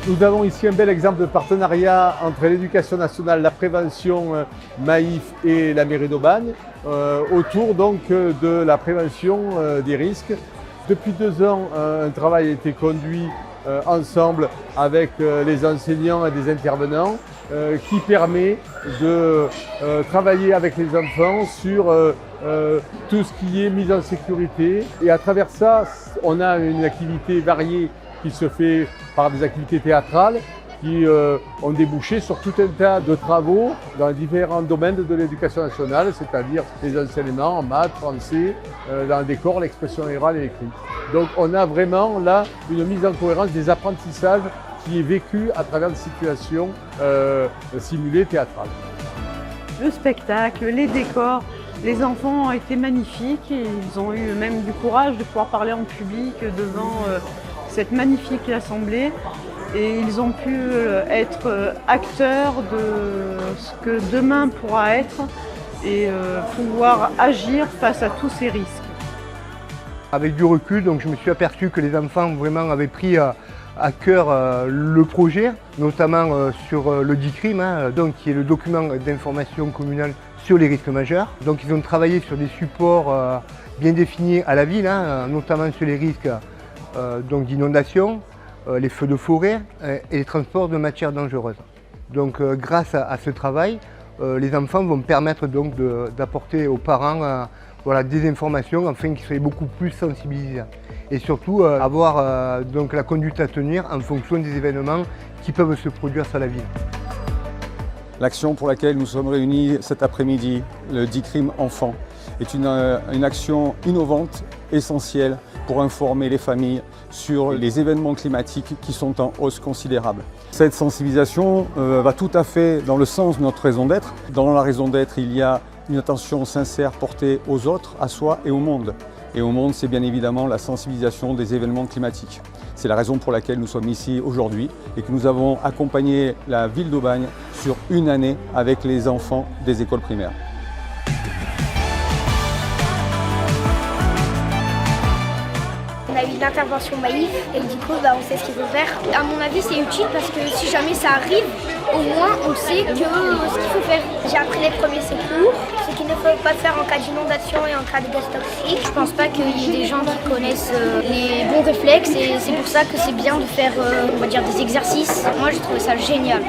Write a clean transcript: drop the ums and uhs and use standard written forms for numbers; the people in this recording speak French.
Nous avons ici un bel exemple de partenariat entre l'Éducation nationale, la prévention Maïf et la mairie d'Aubagne autour donc de la prévention des risques. Depuis 2 ans, un travail a été conduit ensemble avec les enseignants et des intervenants qui permet de travailler avec les enfants sur tout ce qui est mise en sécurité. Et à travers ça, on a une activité variée qui se fait par des activités théâtrales qui ont débouché sur tout un tas de travaux dans différents domaines de l'éducation nationale, c'est-à-dire les enseignements en maths, français, dans le décor, l'expression orale et l'écrit. Donc on a vraiment là une mise en cohérence des apprentissages qui est vécue à travers des situations simulées théâtrales. Le spectacle, les décors, les enfants ont été magnifiques et ils ont eu même du courage de pouvoir parler en public devant cette magnifique assemblée. Et ils ont pu être acteurs de ce que demain pourra être et pouvoir agir face à tous ces risques. Avec du recul, donc, je me suis aperçu que les enfants vraiment avaient pris à cœur le projet, notamment sur le DICRIM, donc, qui est le document d'information communale sur les risques majeurs. Donc ils ont travaillé sur des supports bien définis à la ville, notamment sur les risques d'inondation, les feux de forêt et les transports de matières dangereuses. Donc grâce à ce travail, les enfants vont permettre donc d'apporter aux parents des informations afin qu'ils soient beaucoup plus sensibilisés. Et surtout avoir donc la conduite à tenir en fonction des événements qui peuvent se produire sur la ville. L'action pour laquelle nous sommes réunis cet après-midi, le DICRIM Enfants, est une action innovante, essentielle pour informer les familles sur les événements climatiques qui sont en hausse considérable. Cette sensibilisation va tout à fait dans le sens de notre raison d'être. Dans la raison d'être, il y a une attention sincère portée aux autres, à soi et au monde. Et au monde, c'est bien évidemment la sensibilisation des événements climatiques. C'est la raison pour laquelle nous sommes ici aujourd'hui et que nous avons accompagné la ville d'Aubagne sur une année avec les enfants des écoles primaires. On a eu une intervention Maïf et du coup on sait ce qu'il faut faire. À mon avis c'est utile parce que si jamais ça arrive, au moins on sait ce qu'il faut faire. J'ai appris les premiers secours, ce qu'il ne faut pas faire en cas d'inondation et en cas de gaz toxique. Je pense pas qu'il y ait des gens qui connaissent les bons réflexes et c'est pour ça que c'est bien de faire on va dire des exercices. Moi j'ai trouvé ça génial.